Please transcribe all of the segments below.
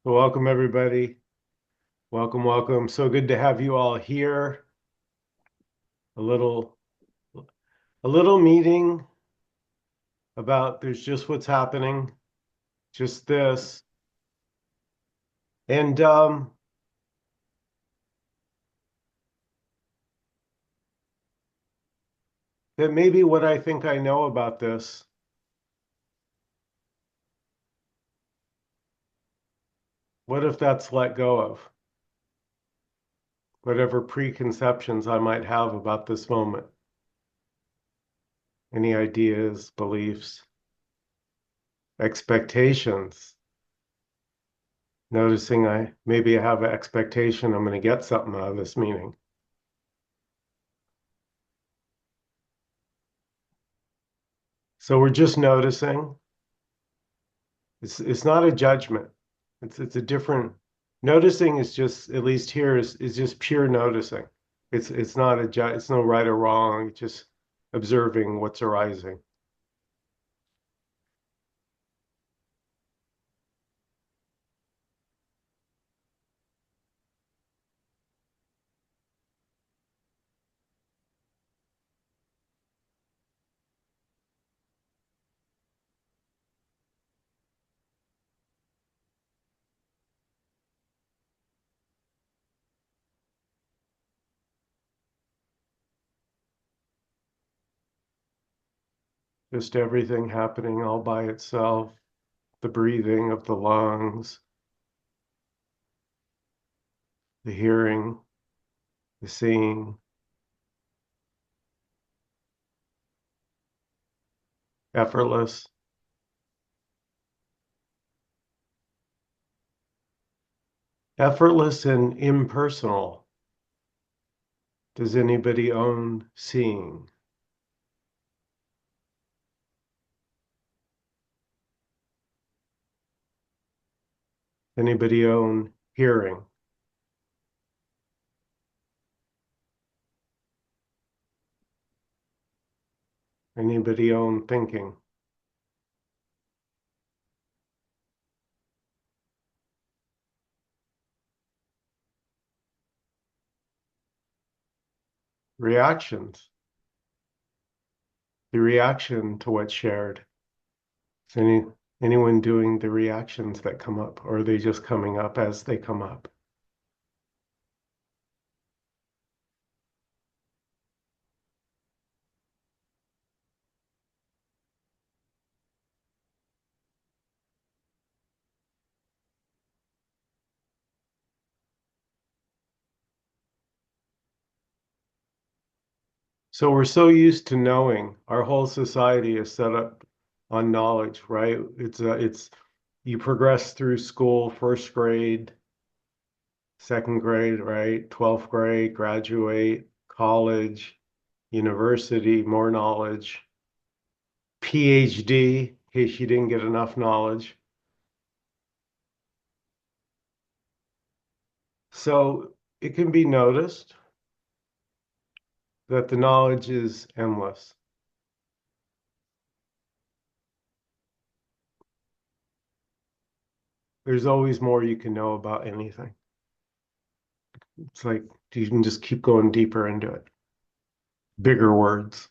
Well, welcome everybody. Welcome, welcome. So good to have you all here. A little a little meeting about there's just what's happening, just this. And that maybe what I think I know about this, what if that's let go of whatever preconceptions I might have about this moment? Any ideas, beliefs, expectations? Noticing I maybe I have an expectation I'm going to get something out of this meeting. So we're just noticing. It's not a judgment. It's a different noticing is just at least here is just pure noticing. It's not a it's no right or wrong, it's just observing what's arising. Just everything happening all by itself, the breathing of the lungs, the hearing, the seeing, effortless, effortless and impersonal. Does anybody own seeing? Anybody own hearing? Anybody own thinking? Reactions, the reaction to what's shared. Is anyone doing the reactions that come up, or are they just coming up as they come up? So we're so used to knowing. Our whole society is set up on knowledge, right? It's you progress through school, first grade, second grade, right? 12th grade, graduate, college, university, more knowledge, PhD, in case you didn't get enough knowledge. So it can be noticed that the knowledge is endless. There's always more you can know about anything. It's like you can just keep going deeper into it. Bigger words.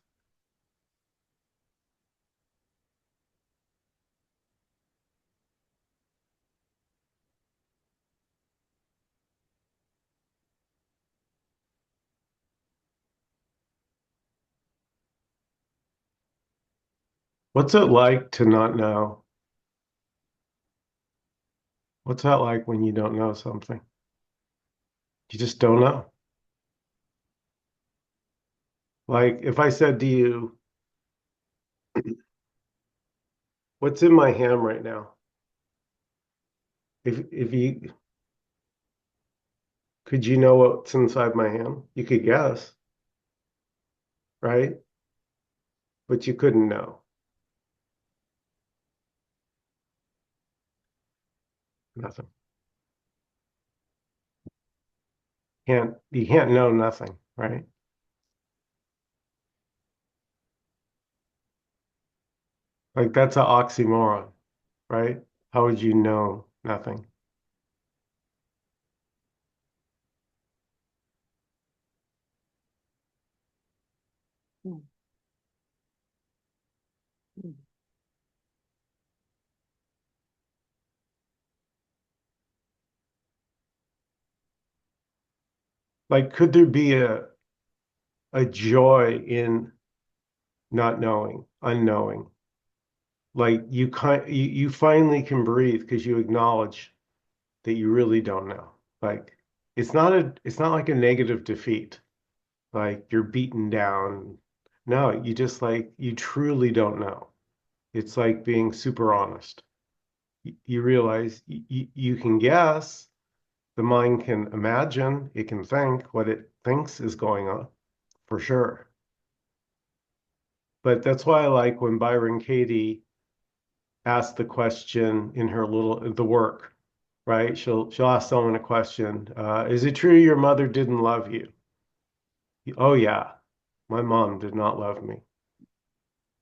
What's it like to not know? What's that like when you don't know something? You just don't know. Like if I said to you, what's in my hand right now? If you could you know what's inside my hand? You could guess, right? But you couldn't know. Nothing. You can't know nothing, right? Like that's an oxymoron, right? How would you know nothing? Like, could there be a joy in not knowing, unknowing? Like you finally can breathe because you acknowledge that you really don't know. Like it's not like a negative defeat, like you're beaten down. No, you just like you truly don't know. It's like being super honest. You realize you can guess, the mind can imagine, it can think what it thinks is going on for sure. But that's why I like when Byron Katie asked the question in her little the work, right? She'll ask someone a question. Is it true your mother didn't love you? Oh yeah, my mom did not love me.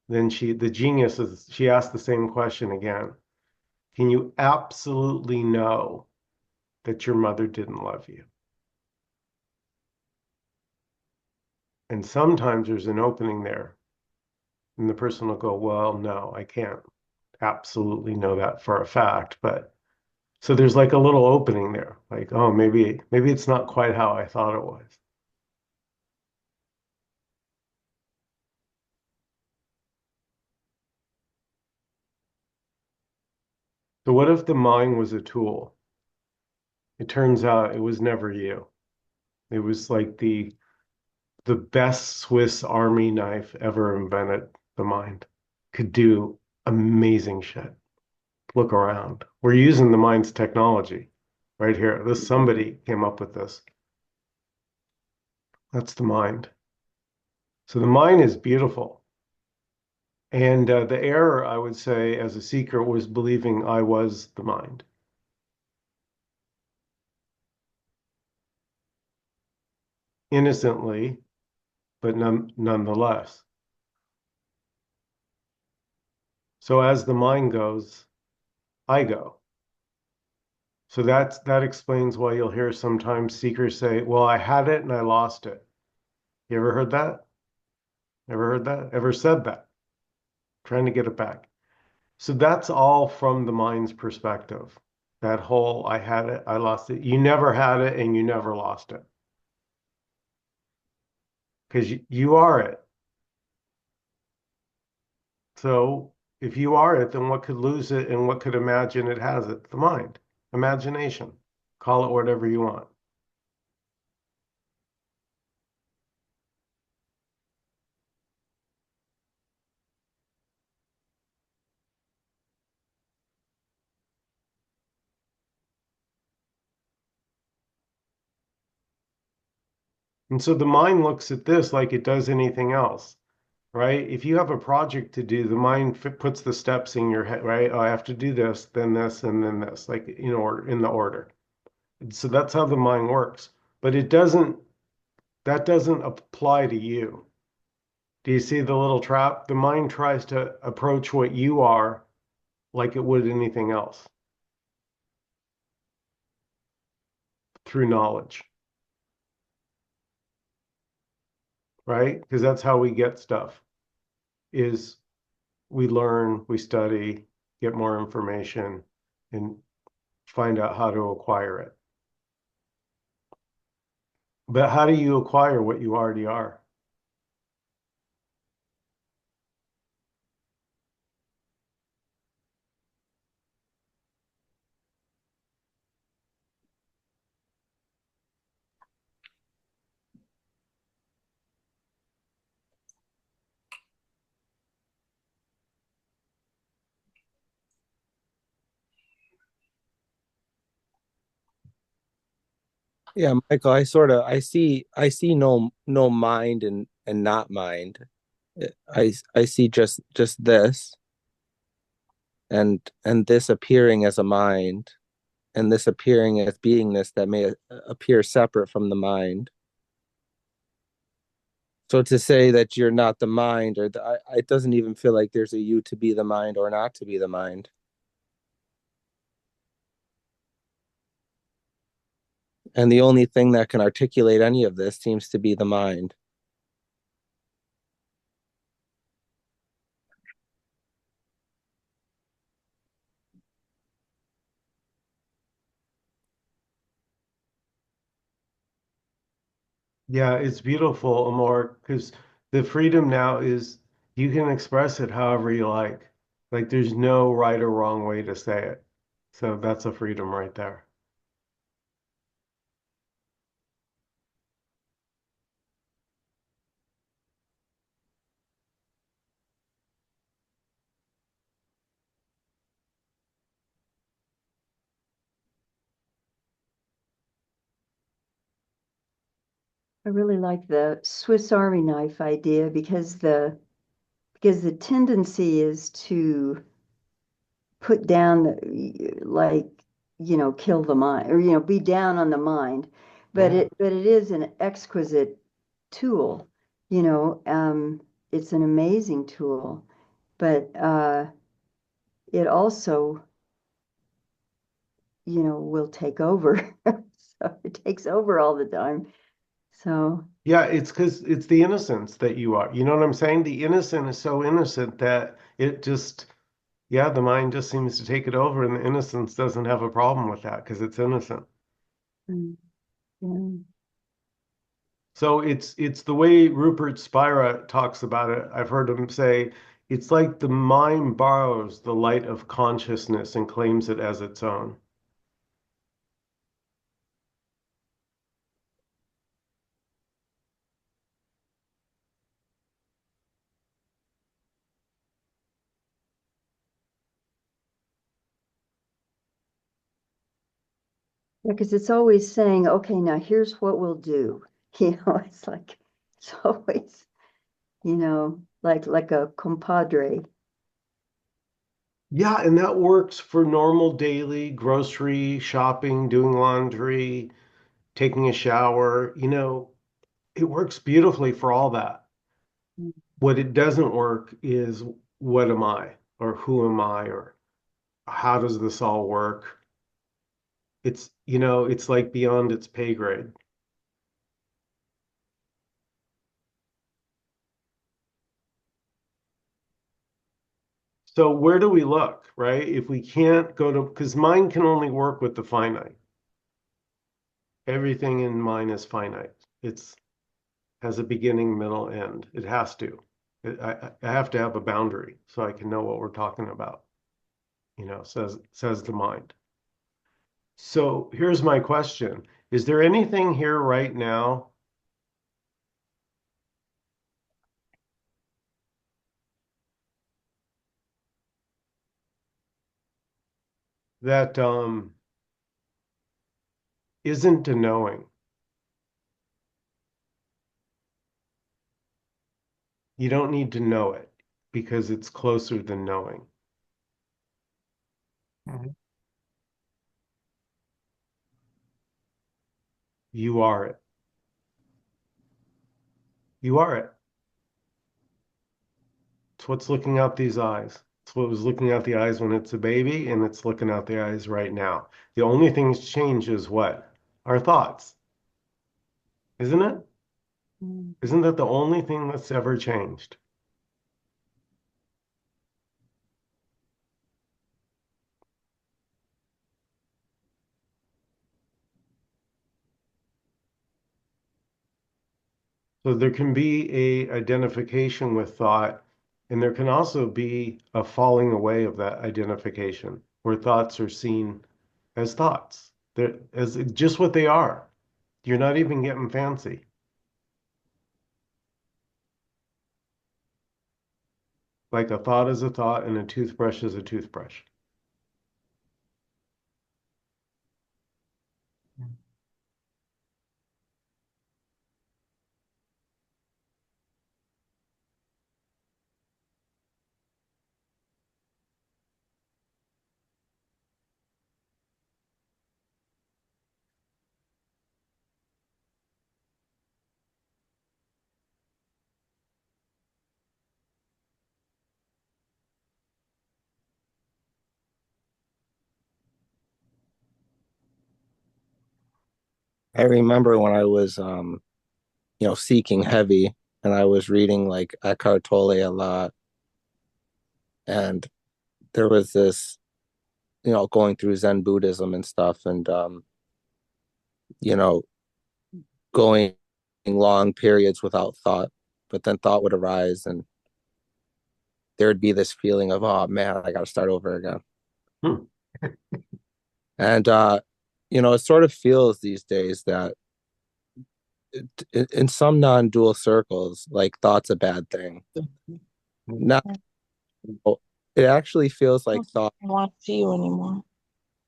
Then the genius is, she asked the same question again. Can you absolutely know that your mother didn't love you? And sometimes there's an opening there, and the person will go, well, no, I can't absolutely know that for a fact, but so there's like a little opening there, like, oh, maybe it's not quite how I thought it was. So what if the mind was a tool? It turns out it was never you. It was like the best Swiss Army knife ever invented, the mind. Could do amazing shit. Look around. We're using the mind's technology right here. This somebody came up with this. That's the mind. So the mind is beautiful. And the error, I would say, as a seeker, was believing I was the mind. Innocently, but nonetheless. So as the mind goes, I go. So that explains why you'll hear sometimes seekers say, "Well, I had it and I lost it." You ever heard that? Ever heard that? Ever said that? Trying to get it back. So that's all from the mind's perspective. That whole I had it, I lost it. You never had it and you never lost it because you are it. So if you are it, then what could lose it and what could imagine it has it? The mind, imagination. Call it whatever you want. And so the mind looks at this like it does anything else, right? If you have a project to do, the mind puts the steps in your head, right? Oh, I have to do this, and then this, like in the order. And so that's how the mind works. But that doesn't apply to you. Do you see the little trap? The mind tries to approach what you are like it would anything else through knowledge, right? Because that's how we get stuff is we learn, we study, get more information, and find out how to acquire it. But how do you acquire what you already are? Yeah, Michael, I see no mind and not mind. I see just this and this appearing as a mind and this appearing as beingness that may appear separate from the mind. So to say that you're not the mind it doesn't even feel like there's a you to be the mind or not to be the mind. And the only thing that can articulate any of this seems to be the mind. Yeah, it's beautiful, Amor, because the freedom now is you can express it however you like. Like there's no right or wrong way to say it. So that's a freedom right there. I really like the Swiss Army knife idea because the tendency is to put down like kill the mind or be down on the mind, but Yeah. it is an exquisite tool. You know, it's an amazing tool, but it also will take over. So it takes over all the time. So Yeah, it's because it's the innocence that you are. You know what I'm saying? The innocent is so innocent that it just, yeah, the mind just seems to take it over, and the innocence doesn't have a problem with that because it's innocent. mm, yeah. So it's the way Rupert Spira talks about it. I've heard him say it's like the mind borrows the light of consciousness and claims it as its own. Because it's always saying, okay, now here's what we'll do. It's like it's always, like a compadre. Yeah, and that works for normal daily grocery shopping, doing laundry, taking a shower. It works beautifully for all that. What it doesn't work is what am I or who am I or how does this all work? It's like beyond its pay grade. So where do we look, right? If we can't go to, because mind can only work with the finite. Everything in mind is finite. It's has a beginning, middle, end. It has to. I have to have a boundary so I can know what we're talking about, says the mind. So here's my question. Is there anything here right now that isn't a knowing? You don't need to know it because it's closer than knowing. Mhm. You are it. You are it. It's what's looking out these eyes. It's what was looking out the eyes when it's a baby, and it's looking out the eyes right now. The only thing that's changed is what? Our thoughts, isn't it? Mm. Isn't that the only thing that's ever changed? So there can be a identification with thought, and there can also be a falling away of that identification, where thoughts are seen as thoughts. They're as just what they are. You're not even getting fancy. Like a thought is a thought and a toothbrush is a toothbrush. I remember when I was seeking heavy and I was reading like Eckhart Tolle a lot, and there was this, going through Zen Buddhism and stuff, and you know, going long periods without thought, but then thought would arise and there'd be this feeling of, oh man, I got to start over again. Hmm. And, it sort of feels these days that in some non-dual circles, like thought's a bad thing. Not, it actually feels like thought. I don't want to see you anymore.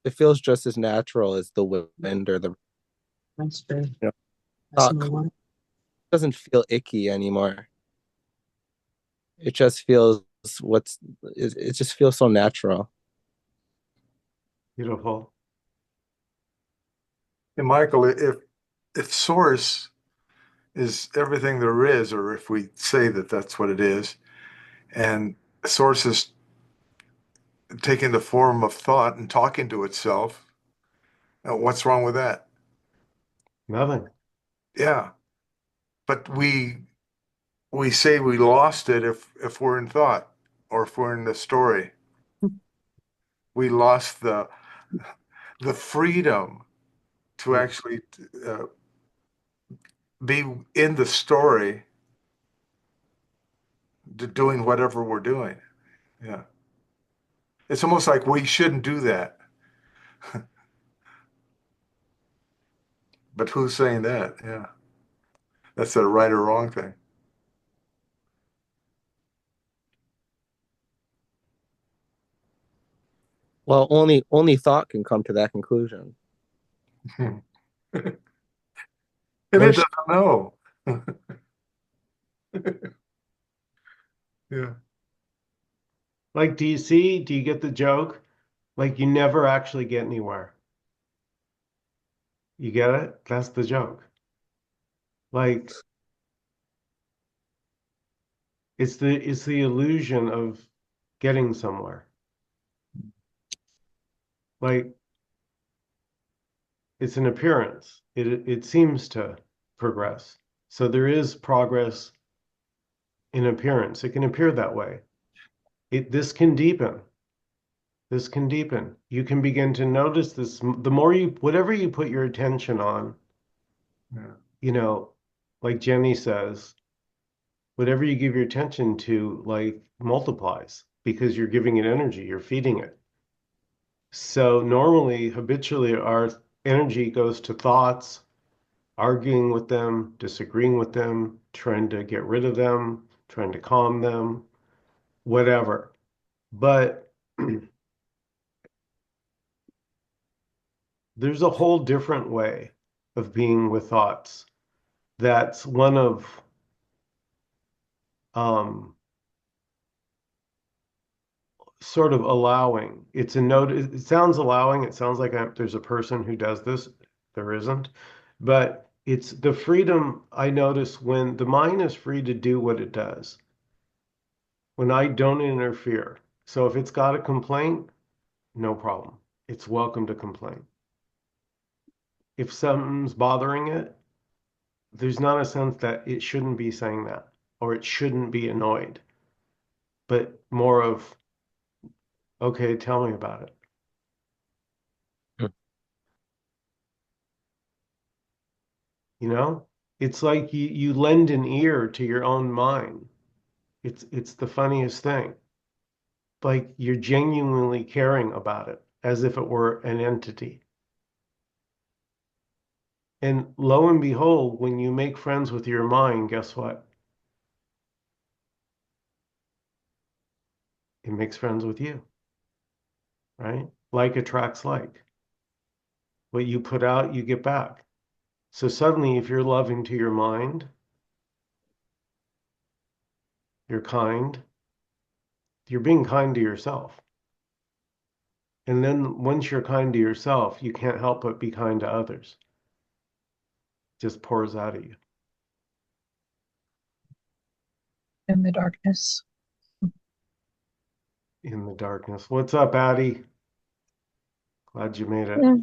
It feels just as natural as the wind or the, That's true. you know, That's thought my one. doesn't feel icky anymore. It just feels it just feels so natural. Beautiful. And Michael, if source is everything there is, or if we say that that's what it is, and source is taking the form of thought and talking to itself, what's wrong with that? Nothing. Yeah, but we say we lost it if we're in thought or if we're in the story. We lost the freedom to actually uh, be in the story, doing whatever we're doing. Yeah. It's almost like we shouldn't do that. But who's saying that? Yeah. That's a right or wrong thing. Well, only thought can come to that conclusion. And it Once doesn't know. Yeah. Like, do you see? Do you get the joke? Like, you never actually get anywhere. You get it? That's the joke. Like, it's the illusion of getting somewhere. Like, it's an appearance. It seems to progress. So there is progress in appearance. It can appear that way. This can deepen. This can deepen. You can begin to notice this. The more whatever you put your attention on, Yeah. you know, like Jenny says, whatever you give your attention to, like, multiplies because you're giving it energy, you're feeding it. So normally, habitually, our energy goes to thoughts, arguing with them, disagreeing with them, trying to get rid of them, trying to calm them, whatever. But there's a whole different way of being with thoughts. That's one of um, sort of allowing. It's a note. It sounds allowing. It sounds like there's a person who does this. There isn't. But it's the freedom I notice when the mind is free to do what it does, when I don't interfere. So if it's got a complaint, no problem. It's welcome to complain. If something's bothering it, there's not a sense that it shouldn't be saying that or it shouldn't be annoyed, but more of, okay, tell me about it. You know, it's like you lend an ear to your own mind. It's the funniest thing. Like you're genuinely caring about it as if it were an entity. And lo and behold, when you make friends with your mind, guess what? It makes friends with you, right? Like attracts like. What you put out, you get back. So suddenly, if you're loving to your mind, you're kind, you're being kind to yourself. And then once you're kind to yourself, you can't help but be kind to others. It just pours out of you In the darkness. in the darkness. What's up, Addie? Glad you made it. Yeah,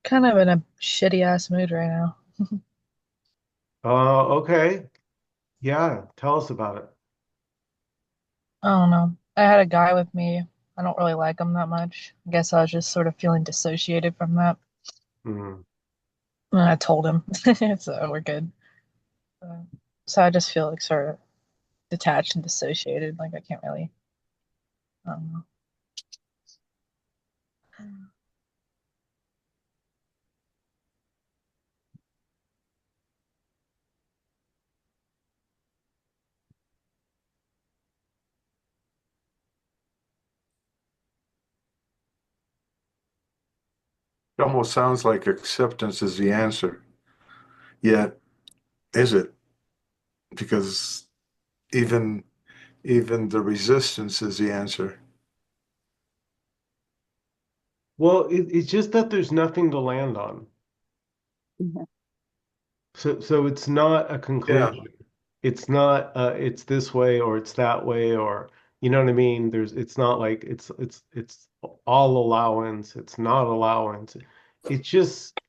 kind of in a shitty ass mood right now. Okay. Yeah, tell us about it. I don't know. I had a guy with me. I don't really like him that much. I guess I was just sort of feeling dissociated from that. Mm. And I told him, so we're good. Uh, so I just feel like sort of detached and dissociated. Like I can't really, I don't know. It almost sounds like acceptance is the answer. Yet, is it? Because even even the resistance is the answer. Well, it's just that there's nothing to land on. Yeah. So it's not a Yeah. conclusion. It's not it's this way or it's that way or you know what I mean? It's not like it's all allowance, it's not allowance. It's just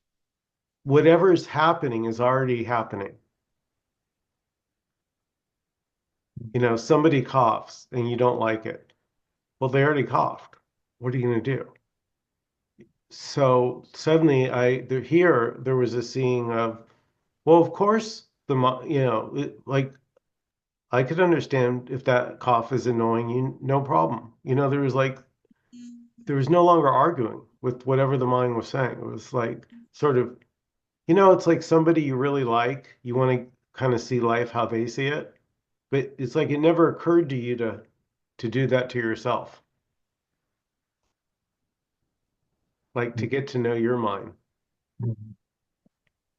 whatever's happening is already happening. You know, somebody coughs and you don't like it. Well, they already coughed. What are you going to do? So suddenly there was a seeing of, well, of course you know, like I could understand if that cough is annoying you, no problem. You know, there was no longer arguing with whatever the mind was saying. It was like sort of, you know, it's like somebody you really like, you want to kind of see life how they see it, but it's like it never occurred to you to do that to yourself, like to get to know your mind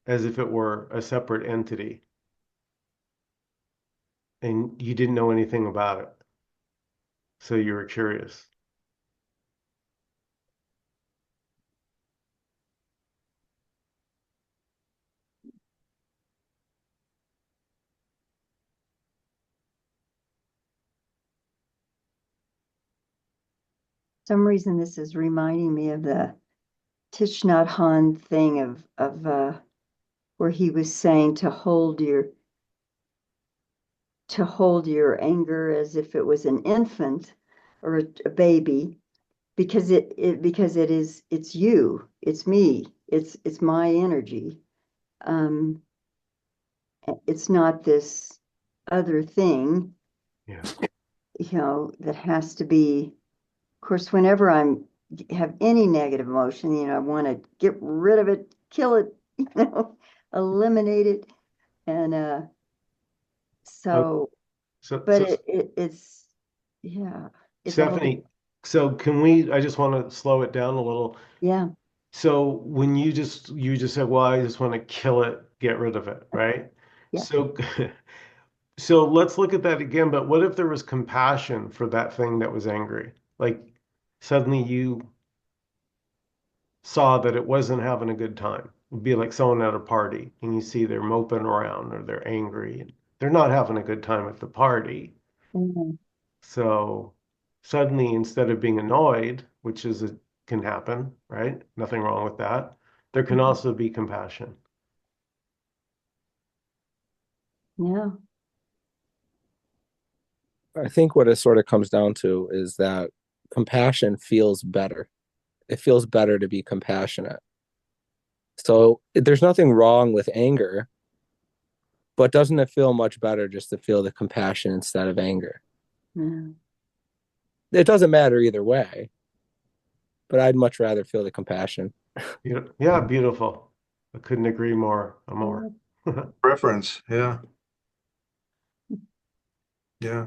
as if it were a separate entity and you didn't know anything about it. So you were curious. Some reason this is reminding me of the Thich Nhat Hanh thing of where he was saying to hold your anger as if it was an infant or a baby because it's you, it's me, it's my energy. Um, it's not this other thing, Yeah. that has to be. Of course, whenever have any negative emotion, I want to get rid of it, kill it, eliminate it, and Oh, so. so, But so it's yeah, it's all Stephanie, so can we, I just want to slow it down a little. yeah, So when you just said, well, I just want to kill it, get rid of it, right? yeah. So so let's look at that again, but what if there was compassion for that thing that was angry? Like suddenly you saw that it wasn't having a good time. It'd be like someone at a party and you see they're moping around or they're angry and they're not having a good time at the party. Mhm. So suddenly, instead of being annoyed, can happen, right? Nothing wrong with that. There can Mhm. also be compassion. Yeah. I think what it sort of comes down to is that compassion feels better. It feels better to be compassionate. So there's nothing wrong with anger, but doesn't it feel much better just to feel the compassion instead of anger? Yeah. It doesn't matter either way, but I'd much rather feel the compassion. Yeah, beautiful. I couldn't agree more. Yeah. Preference. Yeah. Yeah.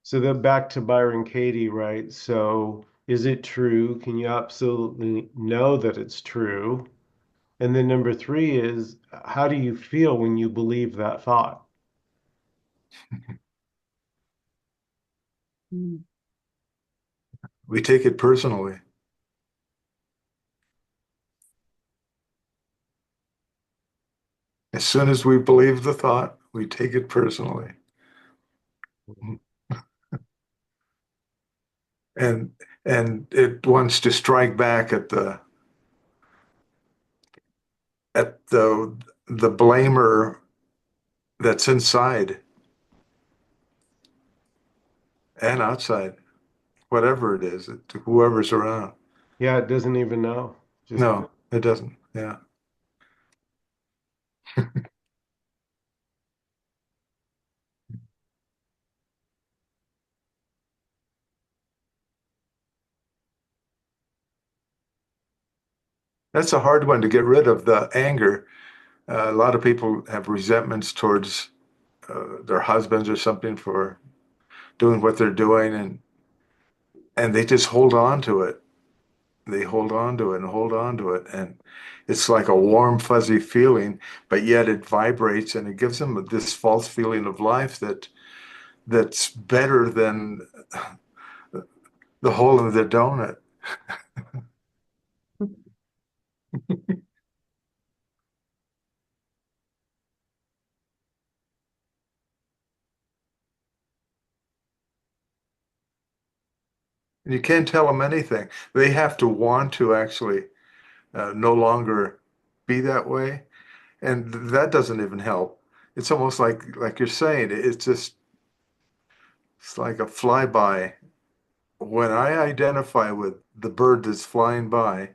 So then back to Byron Katie, right? So is it true? Can you absolutely know that it's true? And then number three is how do you feel when you believe that thought? Mm. We take it personally. As soon as we believe the thought, we take it personally. And and it wants to strike back at the blamer that's inside. and outside, whatever it is, to whoever's around. Yeah, it doesn't even know. Just No, it doesn't. Yeah. That's a hard one to get rid of, the anger. A lot of people have resentments towards their husbands or something for doing what they're doing, and they just hold on to it. They hold on to it and hold on to it, and it's like a warm, fuzzy feeling, but yet it vibrates and it gives them this false feeling of life that's better than the hole in the donut. And you can't tell them anything. They have to want to actually no longer be that way, and that doesn't even help. It's almost like you're saying, it's like a flyby. When I identify with the bird that's flying by,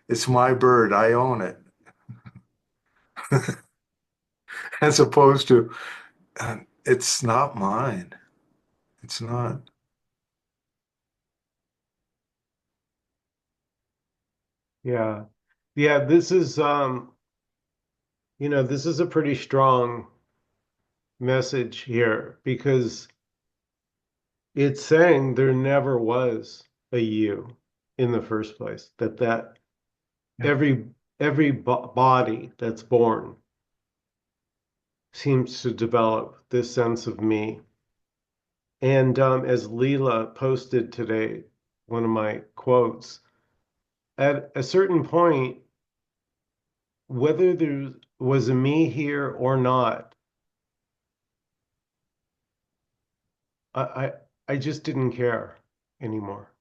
it's my bird, I own it. As opposed to, it's not mine. It's not. yeah. Yeah, this is this is a pretty strong message here because it's saying there never was a you in the first place. That Yeah. every body that's born seems to develop this sense of me. And as Leela posted today, one of my quotes, at a certain point, whether there was a me here or not, I, I, I just didn't care anymore.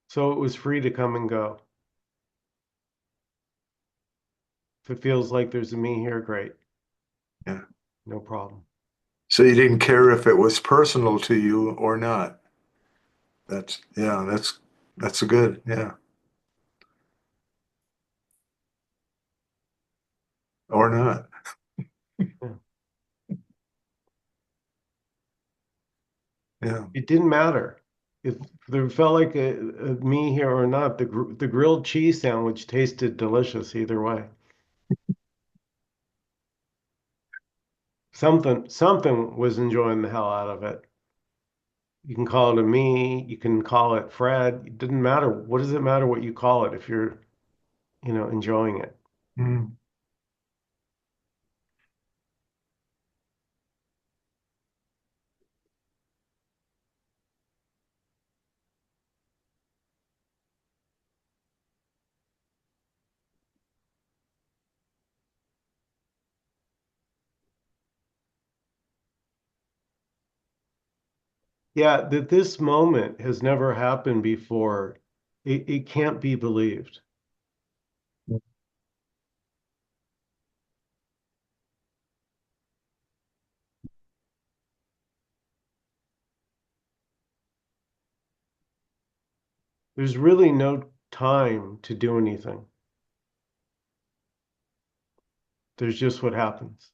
So it was free to come and go. If it feels like there's a me here, great. Yeah. No problem. So you didn't care if it was personal to you or not. Yeah, that's a good, yeah. Or not. Yeah. Yeah. It didn't matter. If there felt like a me here or not, the grilled cheese sandwich tasted delicious either way. Something was enjoying the hell out of it. You can call it a me, you can call it Fred. It didn't matter. What does it matter what you call it if you're, enjoying it? Mm. Yeah, that this moment has never happened before. It can't be believed. There's really no time to do anything. There's just what happens.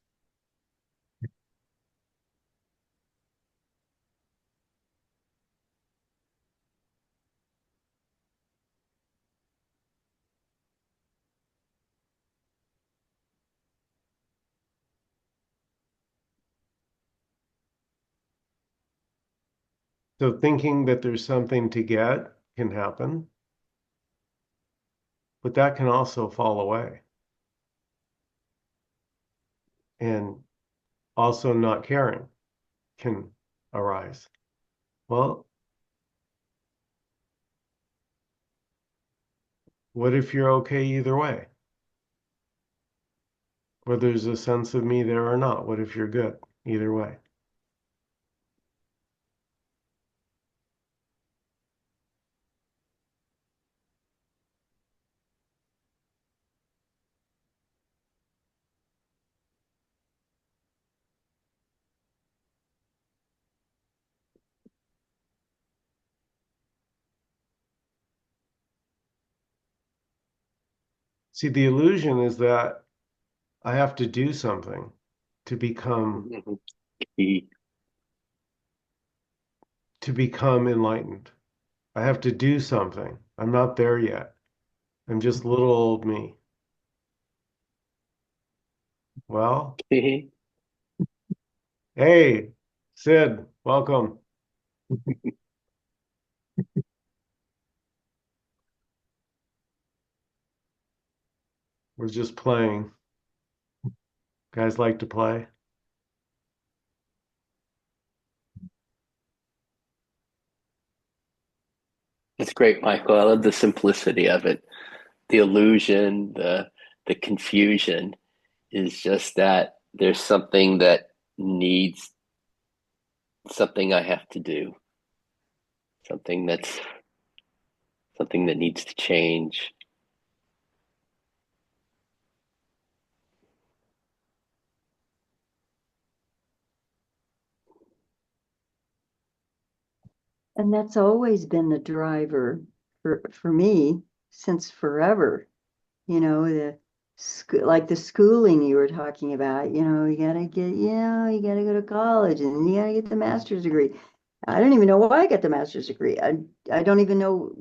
So thinking that there's something to get can happen, but that can also fall away. And also not caring can arise. Well, what if you're okay either way? Whether there's a sense of me there or not, what if you're good either way? See, the illusion is that I have to do something to become He- to become enlightened. I have to do something. I'm not there yet. I'm just little old me. Well, hey, Sid, welcome. We're just playing. Guys like to play. It's great, Michael. I love the simplicity of it. The illusion, the confusion is just that there's something that needs something I have to do, something that's something that needs to change. And that's always been the driver for me since forever. The like the schooling you were talking about, you gotta get, you gotta go to college and you gotta get the master's degree. I don't even know why I got the master's degree. I don't even know,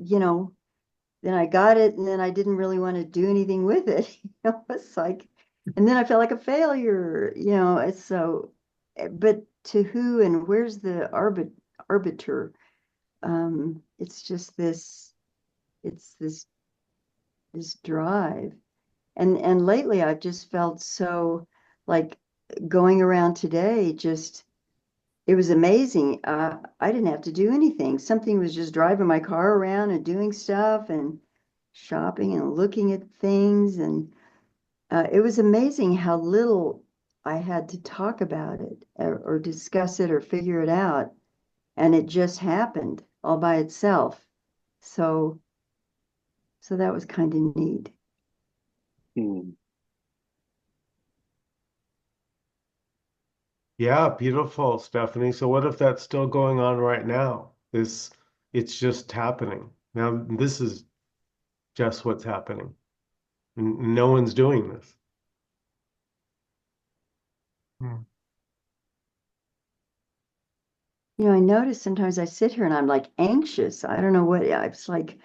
then I got it and then I didn't really want to do anything with it. It's like, and then I felt like a failure, it's so, but to who and where's the arbiter? It's just it's this drive. And lately I've just felt so like going around today, just it was amazing. I didn't have to do anything. Something was just driving my car around and doing stuff and shopping and looking at things. And it was amazing how little I had to talk about it or discuss it or figure it out. And it just happened all by itself. So, so that was kind of neat. Hmm. Yeah, beautiful, Stephanie. So what if that's still going on right now? It's just happening. Now, this is just what's happening. No one's doing this. Hmm. I notice sometimes I sit here and I'm like anxious. I don't know what, it's like,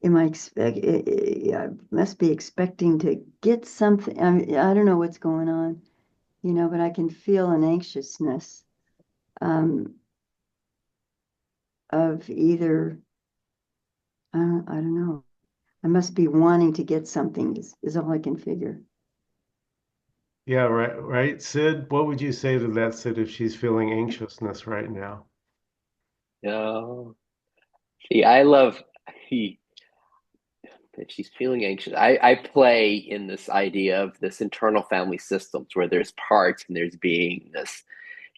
am I expect, I must be expecting to get something. I don't know what's going on, but I can feel an anxiousness um, of either, I don't know. I must be wanting to get something is all I can figure. Yeah, right, right. Sid, what would you say to that, Sid, if she's feeling anxiousness right now? Oh, see, I love he that she's feeling anxious. I play in this idea of this internal family systems where there's parts and there's beingness.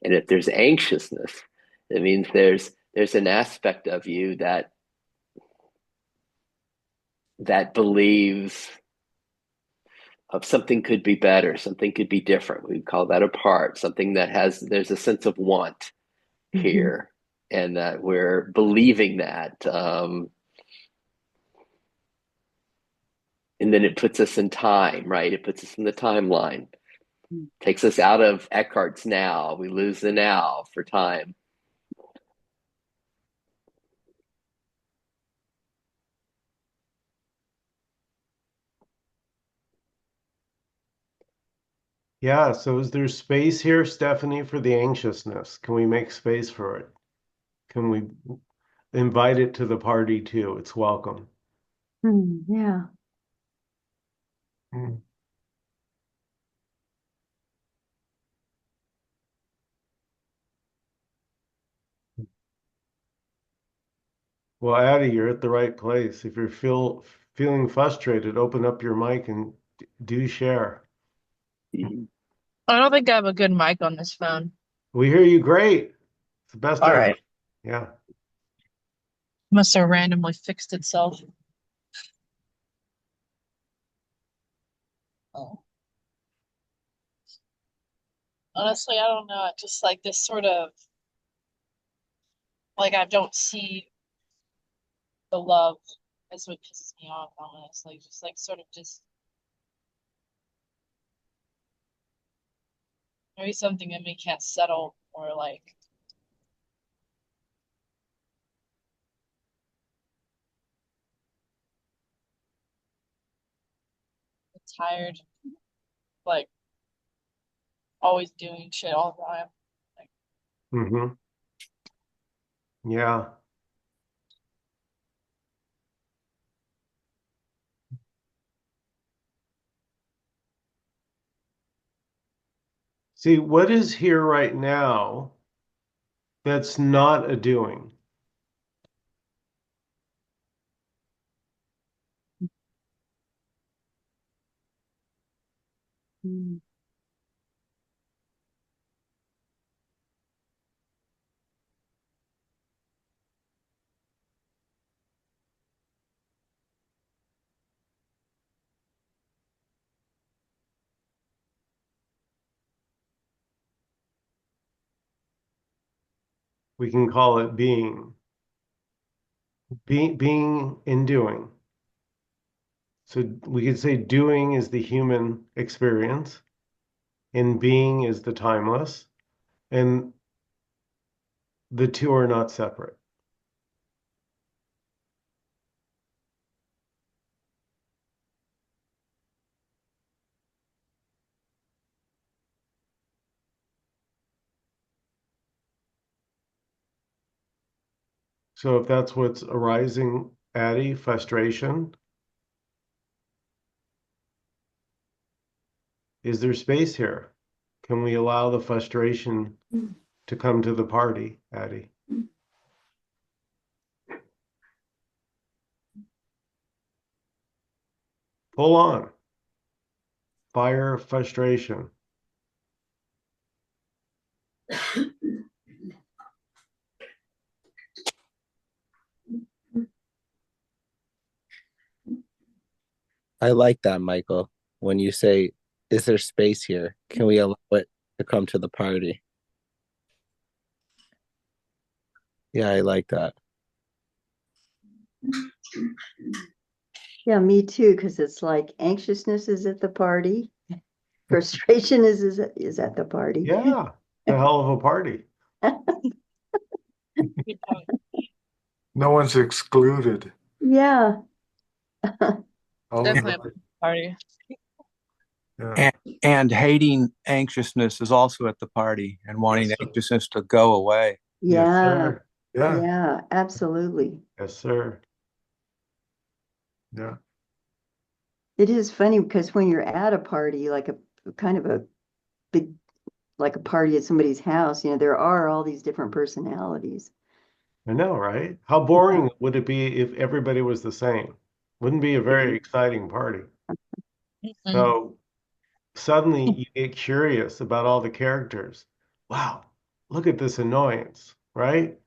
And if there's anxiousness, it means there's an aspect of you that believes of something could be better, something could be different. We call that a part, something that there's a sense of want Mhm. here, and that we're believing that. And then it puts us in time, right? It puts us in the timeline, takes us out of Eckhart's now. We lose the now for time. Yeah, so is there space here, Stephanie, for the anxiousness? Can we make space for it? Can we invite it to the party too? It's welcome. Yeah. Mm. Well, Addie, you're at the right place. If you're feeling frustrated, open up your mic and do share. I don't think I have a good mic on this phone. We hear you great. It's the best All ever. right. Yeah. Must have randomly fixed itself. Oh. Honestly, I don't know. Just like this sort of like I don't see the love as what pisses me off almost. Like just like sort of just Maybe something in me can't settle, or like I'm tired, like always doing shit all the time. Like, Mm-hmm. Yeah. See, what is here right now that's not a doing? Mm. We can call it being. Being and doing. So we could say doing is the human experience, and being is the timeless, and the two are not separate. So if that's what's arising, Addie, frustration, is there space here? Can we allow the frustration to come to the party, Addie? Pull on. Fire frustration. I like that, Michael. When you say, is there space here? Can we allow it to come to the party? Yeah, I like that. Yeah, me too, because it's like anxiousness is at the party, frustration is at the party. Yeah, a hell of a party. good point. No one's excluded. Yeah. All of Definitely them. a party. Yeah. And hating anxiousness is also at the party and wanting Yes, sir. anxiousness to go away. Yes, Yeah. sir. Yeah. Yeah, absolutely. Yes, sir. Yeah. It is funny because when you're at a party, like a kind of a big, like a party at somebody's house, there are all these different personalities. I know, right? How boring would it be if everybody was the same? Wouldn't be a very exciting party. Mhm. So suddenly you get curious about all the characters. Wow, look at this annoyance, right?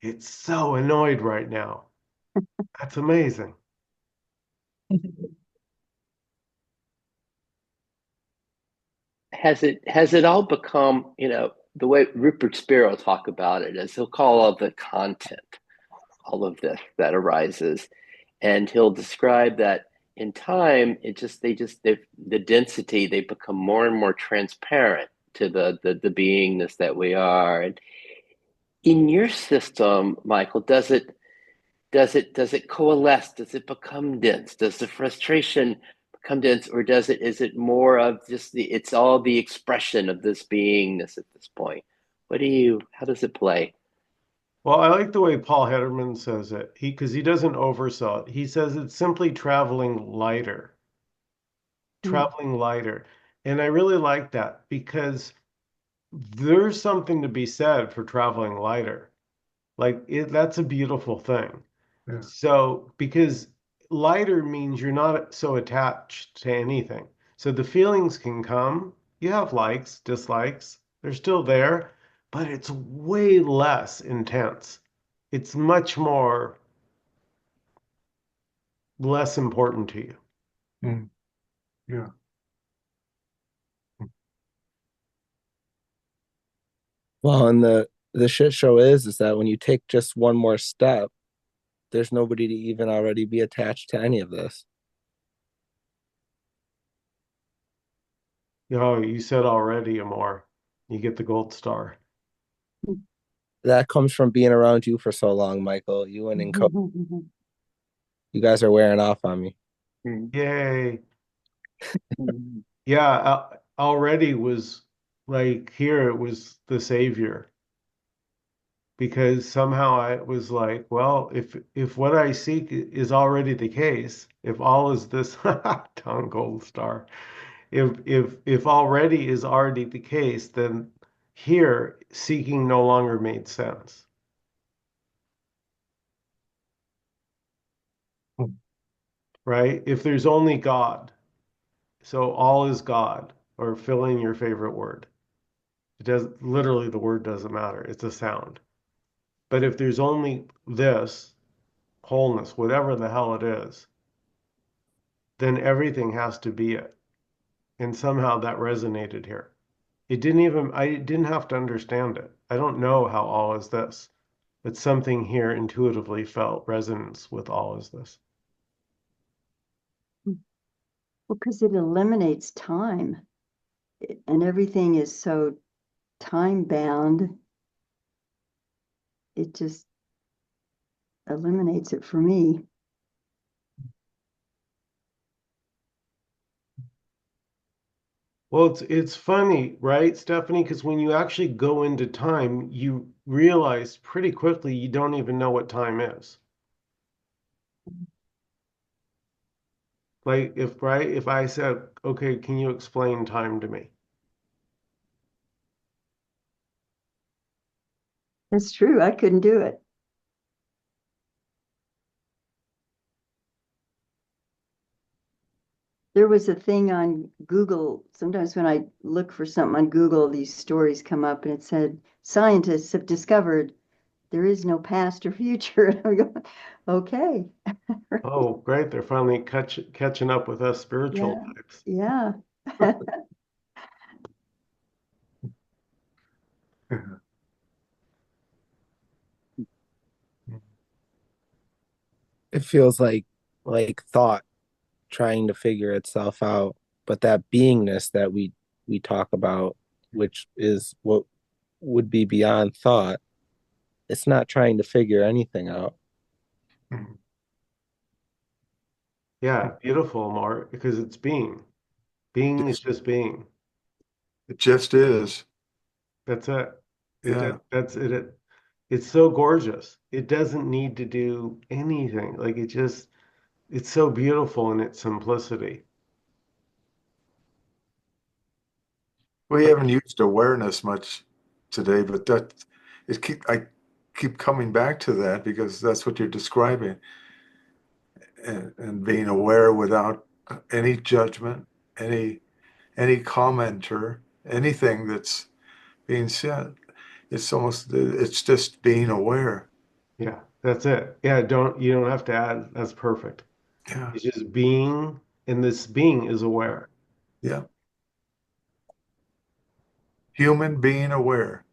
It's so annoyed right now. That's amazing. Has it all become, the way Rupert Spiro talk about it is he'll call all the content, all of this that arises, and he'll describe that in time the density, they become more and more transparent to the beingness that we are. And in your system, Michael, does it coalesce? Does it become dense? Does the frustration become dense, or is it more of just it's all the expression of this beingness at this point? How does it play? Well, I like the way Paul Hederman says it. Because he doesn't oversell it. He says it's simply Mm. traveling lighter. And I really like that because there's something to be said for traveling lighter. That's a beautiful thing. Yeah. So, because lighter means you're not so attached to anything. So the feelings can come. You have likes, dislikes, they're still there, but it's way less intense. It's much more less important to you. Mm. Yeah. Well, and the shit show is that when you take just one more step, there's nobody to even already be attached to any of this. You know, you said already, Amor. You get the gold star. That comes from being around you for so long, Michael. You and Inco, you guys are wearing off on me. Yay. Yeah, already was like here it was the savior because somehow I was like, well, if what I seek is already the case, if all is this Tom Gold Star, if already is already the case, then here seeking no longer made sense, right? If there's only God, so all is God, or fill in your favorite word. It does literally the word doesn't matter. It's a sound. But if there's only this wholeness, whatever the hell it is, then everything has to be it. And somehow that resonated here. I didn't have to understand it. I don't know how all is this, but something here intuitively felt resonance with all is this. Well, because it eliminates time, and everything is so time bound, it just eliminates it for me. Well, it's funny, right, Stephanie? Because when you actually go into time, you realize pretty quickly you don't even know what time is. Like if I said, okay, can you explain time to me? That's true. I couldn't do it. There was a thing on Google. Sometimes when I look for something on Google, these stories come up and it said, scientists have discovered there is no past or future. And I go, okay. Oh, great. They're finally catching up with us spiritual Yeah. types. Yeah. It feels like thought trying to figure itself out, but that beingness that we talk about, which is what would be beyond thought, it's not trying to figure anything out. Yeah, beautiful, Mark, because it's being. Being is Just, just being. it just is. That's it. Yeah. That's it. It's so gorgeous. It doesn't need to do anything. Like it's so beautiful in its simplicity. We Like, haven't used awareness much today, but I keep coming back to that because that's what you're describing, and being aware without any judgment, any any commenter, anything that's being said. It's just being aware. yeah, that's it. Yeah, you don't have to add. That's perfect. Yeah. It's just being, and this being is aware. Yeah. Human being aware.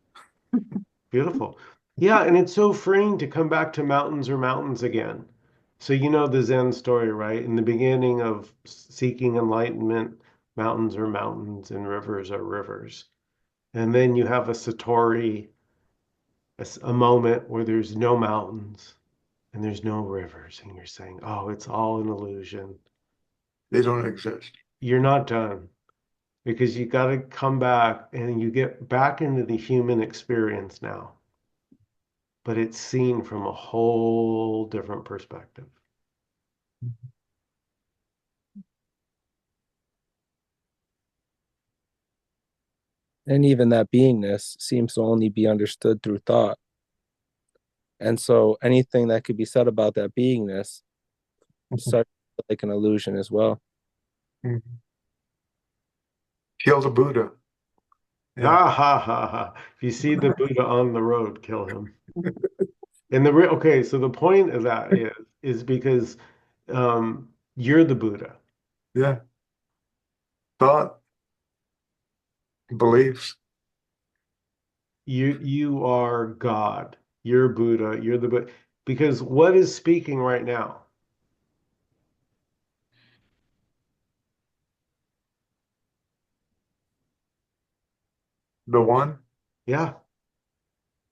Beautiful. Yeah, and it's so freeing to come back to mountains or mountains again. So you know the Zen story, right? In the beginning of seeking enlightenment, mountains are mountains and rivers are rivers. And then you have a Satori, a moment where there's no mountains and there's no rivers, and you're saying, oh, it's all an illusion. They don't exist. You're not done because you got to come back and you get back into the human experience now, but it's seen from a whole different perspective. And even that beingness seems to only be understood through thought. And so anything that could be said about that beingness starts like an illusion as well. Mhm. Kill the Buddha. Yeah. Ha ha ha ha. If you see the Buddha on the road, kill him. And okay, so the point of that is because you're the Buddha. Yeah. Thought, beliefs. You are God. You're Buddha. You're the Buddha. Because what is speaking right now? The one? Yeah.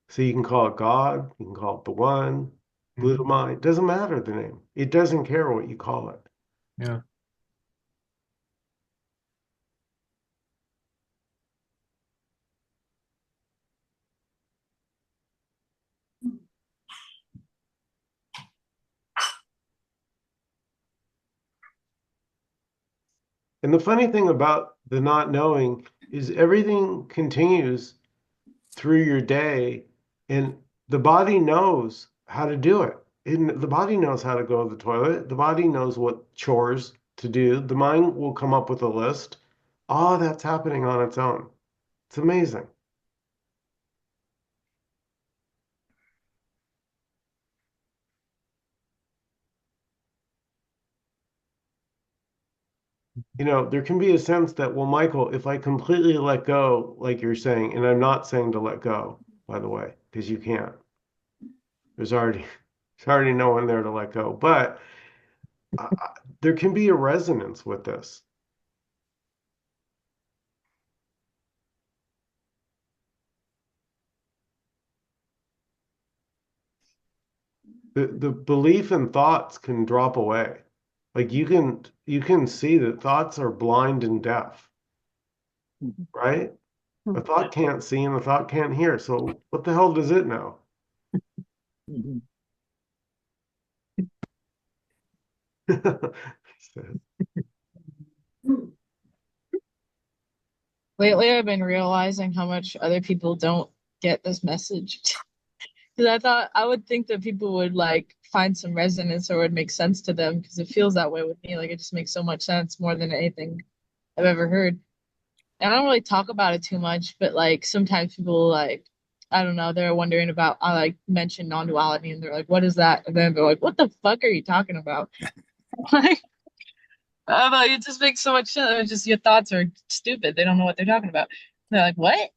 So you can call it God, you can call it the one, Buddha Mhm. mind. Doesn't matter the name. It doesn't care what you call it. Yeah. And the funny thing about the not knowing is everything continues through your day, and the body knows how to do it. The body knows how to go to the toilet. The body knows what chores to do. The mind will come up with a list. All that's happening on its own. It's amazing. There can be a sense that, well, Michael, if I completely let go, like you're saying, and I'm not saying to let go, by the way, because you can't. There's already there's already no one there to let go. But there can be a resonance with this. The belief in thoughts can drop away. Like you can see that thoughts are blind and deaf, right? A thought can't see and a thought can't hear. So what the hell does it know? Lately, I've been realizing how much other people don't get this message. Because I thought I would think that people would like find some resonance or would make sense to them because it feels that way with me. Like it just makes so much sense more than anything I've ever heard. And I don't really talk about it too much, but like sometimes people like I don't know, they're wondering about I like mention non-duality and they're like, what is that? And then they're like, what the fuck are you talking about? Like I don't know, it just makes so much sense. It's just your thoughts are stupid. They don't know what they're talking about. They're like, what?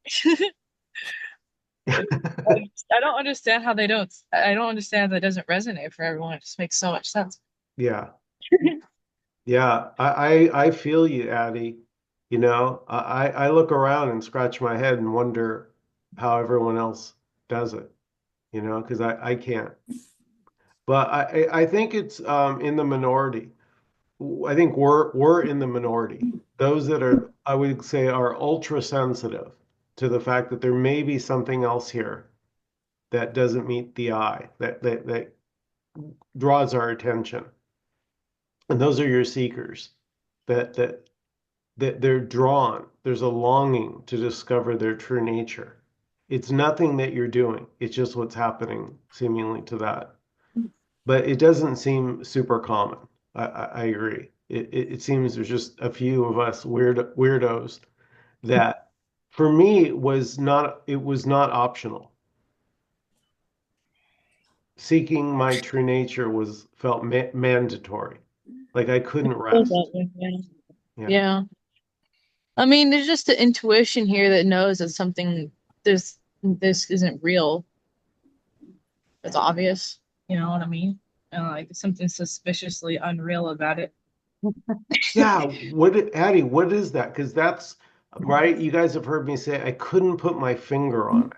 I don't understand how they don't. I don't understand that it doesn't resonate for everyone. It just makes so much sense. Yeah. Yeah. I feel you, Addie. I look around and scratch my head and wonder how everyone else does it, because I can't. But I think it's in the minority. I think we're in the minority. Those that are, I would say, are ultra sensitive to the fact that there may be something else here that doesn't meet the eye, that draws our attention. And those are your seekers that they're drawn. There's a longing to discover their true nature. It's nothing that you're doing. It's just what's happening seemingly to that. But it doesn't seem super common. I agree. It seems there's just a few of us weirdos that for me it was not optional. Seeking my true nature was felt mandatory. Like I couldn't Feels that rest. way, yeah. Yeah. Yeah. I mean, there's just the intuition here that knows that something this isn't real. It's obvious. You know what I mean? And like something suspiciously unreal about it. Yeah, Addie, what is that? Because that's right. You guys have heard me say I couldn't put my finger on it,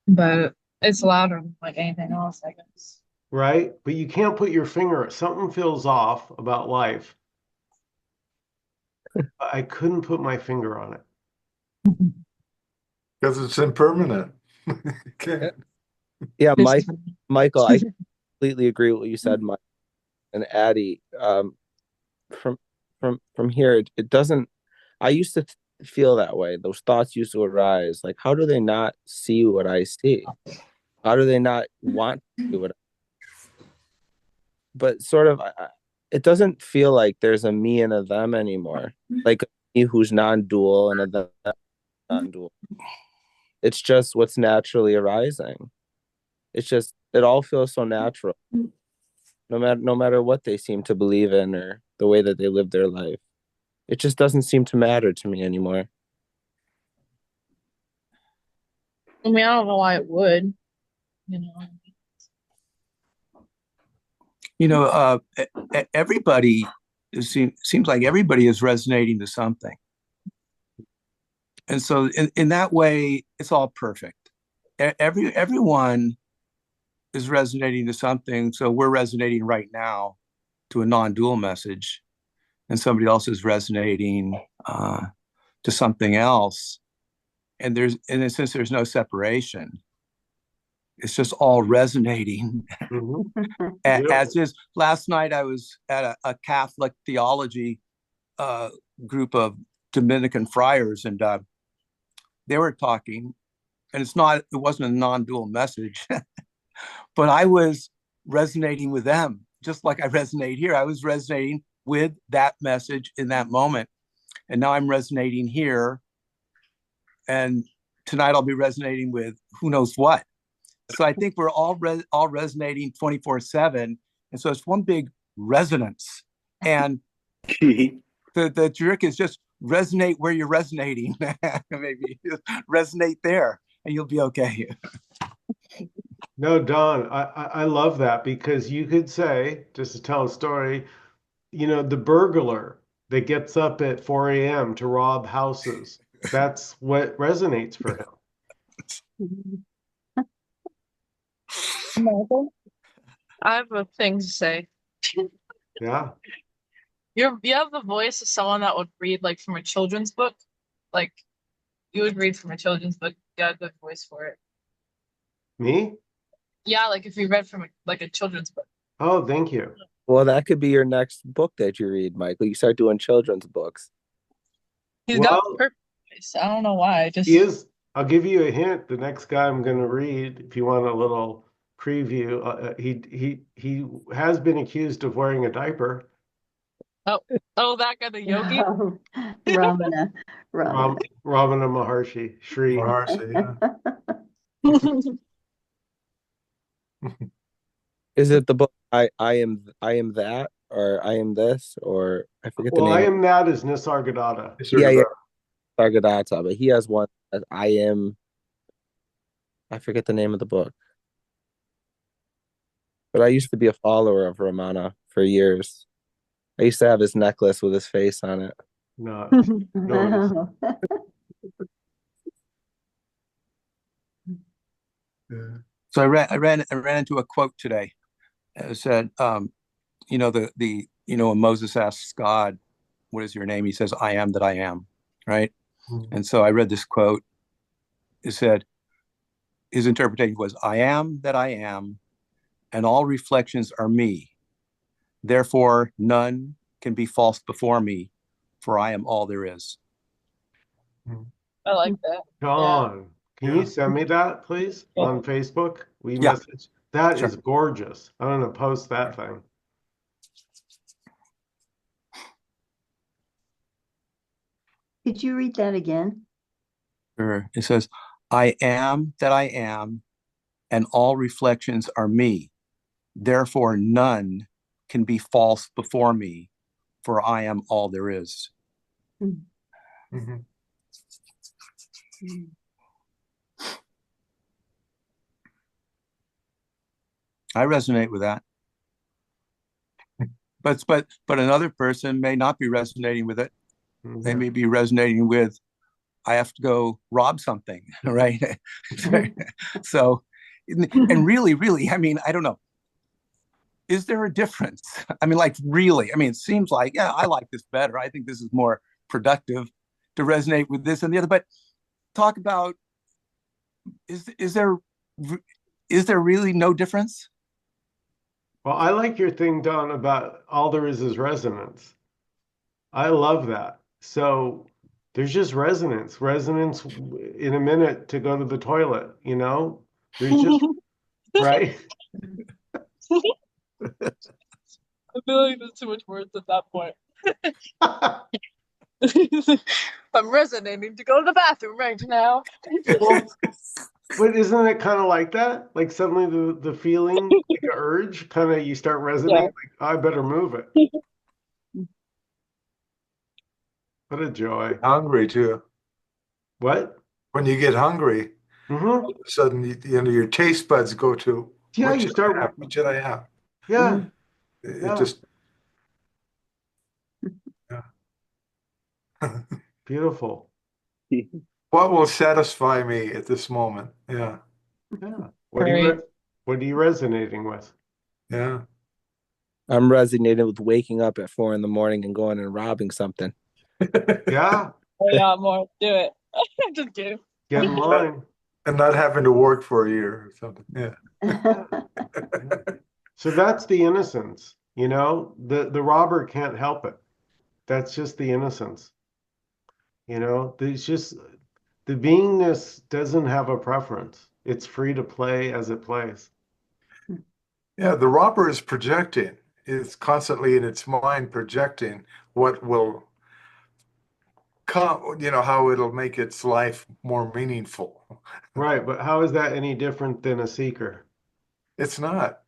But it's louder than like anything else, I guess. right? But you can't put your finger. Something feels off about life. I couldn't put my finger on it. Because it's impermanent. Okay. Yeah, This Michael, I completely agree with what you said, Mike and Addie. From from here, it doesn't. I used to feel that way. Those thoughts used to arise. Like, how do they not see what I see? How do they not want to see what? But sort of, it doesn't feel like there's a me and a them anymore. Like a me who's non-dual and a them non-dual. It's just what's naturally arising. It's just it all feels so natural, no matter what they seem to believe in or the way that they live their life. It just doesn't seem to matter to me anymore. I mean, I don't know why it would, you know. Everybody seems like everybody is resonating to something. And so in that way, it's all perfect. Everyone is resonating to something. So we're resonating right now to a non-dual message, and somebody else is resonating to something else. And since there's no separation, it's just all resonating. As is. Last night I was at a Catholic theology group of Dominican friars, and they were talking, and it wasn't a non-dual message, but I was resonating with them just like I resonate here. I was resonating with that message in that moment, and now I'm resonating here, and tonight I'll be resonating with who knows what. So I think we're all resonating 24/7, and so it's one big resonance. And the trick is just resonate where you're resonating. Maybe resonate there, and you'll be okay. No, Don, I love that because you could say, just to tell a story, the burglar that gets up at 4 a.m. to rob houses, that's what resonates for him. Michael, I have a thing to say. Yeah. You have the voice of someone that would read like from a children's book. Like you would read from a children's book. You got a good voice for it. Me? Yeah, like if you read from like a children's book. Oh, thank you. Well, that could be your next book that you read, Michael. You start doing children's books. He's got the Well, perfect voice. I don't know why. he is. I'll give you a hint. The next guy I'm going to read, if you want a little preview, he has been accused of wearing a diaper. Oh, that guy, the yogi. Oh, Ramana. Ramana Maharshi, Shri. Maharshi, Is it the book I am that, or I am this, or I forget the Well, I name. am that is Nisargadatta. Yeah, Sargadata, but he has one that I am. I forget the name of the book. But I used to be a follower of Ramana for years. I used to have his necklace with his face on it. No, Wow. yeah. So I ran into a quote today. It said, when Moses asks God, "What is your name?" He says, "I am that I am." Right. And so I read this quote. It said, his interpretation was, "I am that I am, and all reflections are me. Therefore, none can be false before me, for I am all there is." I like that. John, can you Yeah. send me that, please, on Facebook? We Yeah, message. That sure. is gorgeous. I'm going to post that thing. Could you read that again? Sure. It says, "I am that I am, and all reflections are me. Therefore, none can be false before me, for I am all there is." Mm-hmm. I resonate with that. But another person may not be resonating with it. They may be resonating with, "I have to go rob something," right? So, and really, I mean, I don't know. Is there a difference? I mean, like, really? I mean, it seems like, yeah, I like this better. I think this is more productive to resonate with this and the other. But talk about, is there really no difference? Well, I like your thing, Don, about all there is resonance. I love that. So there's just resonance, resonance in a minute to go to the toilet, There's just, right? I feel like there's too much words at that point. I'm resonating to go to the bathroom right now. Well, but isn't it kind of like that? Like suddenly the feeling, like an urge, kind of you start resonating, like, I better move it. What a joy. Hungry too. What? When you get hungry, Mm-hmm. all of a sudden, your taste buds go to, Yeah, what you should I start. have? What should I have? Yeah, It yeah. just, Beautiful. What will satisfy me at this moment? Yeah, Yeah. Right. What are you resonating with? yeah. I'm resonating with waking up at 4 a.m. and going and robbing something. Yeah, Oh yeah, more. Do it. Just kidding. get in line. And not having to work for a year or something. Yeah. Yeah, yeah. So that's the innocence, you know? The robber can't help it. That's just the innocence. You know, there's just the beingness doesn't have a preference. It's free to play as it plays. Yeah, the robber is projecting. It's constantly in its mind projecting what will come, how it'll make its life more meaningful. Right, but how is that any different than a seeker? It's not.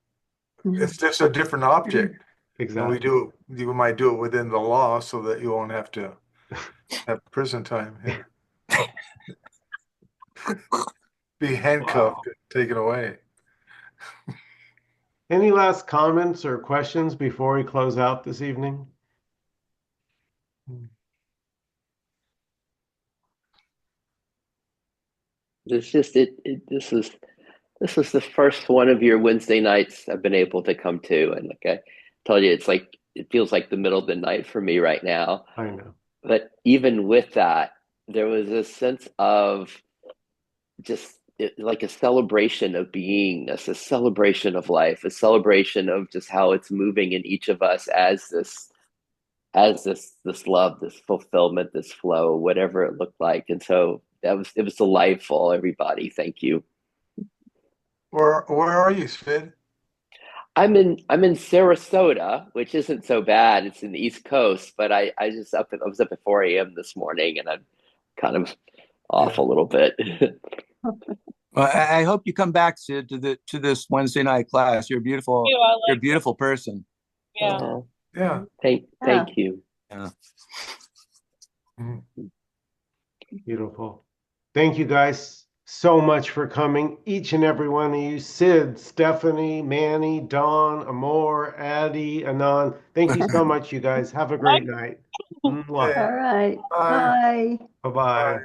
It's just a different object. And Exactly. you might do it within the law so that you won't have to have prison time. Yeah. Be Wow. handcuffed, taken away. Any last comments or questions before we close out this evening? It's just this is the first one of your Wednesday nights I've been able to come to, and like I told you, it feels like the middle of the night for me right now. I know. But even with that, there was a sense of like a celebration of beingness, a celebration of life, a celebration of just how it's moving in each of us as this love, this fulfillment, this flow, whatever it looked like. And so it was delightful, everybody. Thank you. Where are you, Sid? I'm in Sarasota, which isn't so bad. It's in the East Coast, but I was up at 4 a.m. this morning and I'm kind of off Yeah. a little bit. Well, I hope you come back, Sid, to this Wednesday night class. You're beautiful. I You're a like it. beautiful person. Yeah. Yeah. Thank you. Yeah. Mhm. Beautiful. Thank you guys so much for coming. Each and every one of you, Sid, Stephanie, Manny, Dawn, Amor, Addie, Anand. Thank you so much, you guys. Have a great night. Okay. All right. Bye. Bye. Bye-bye. Bye.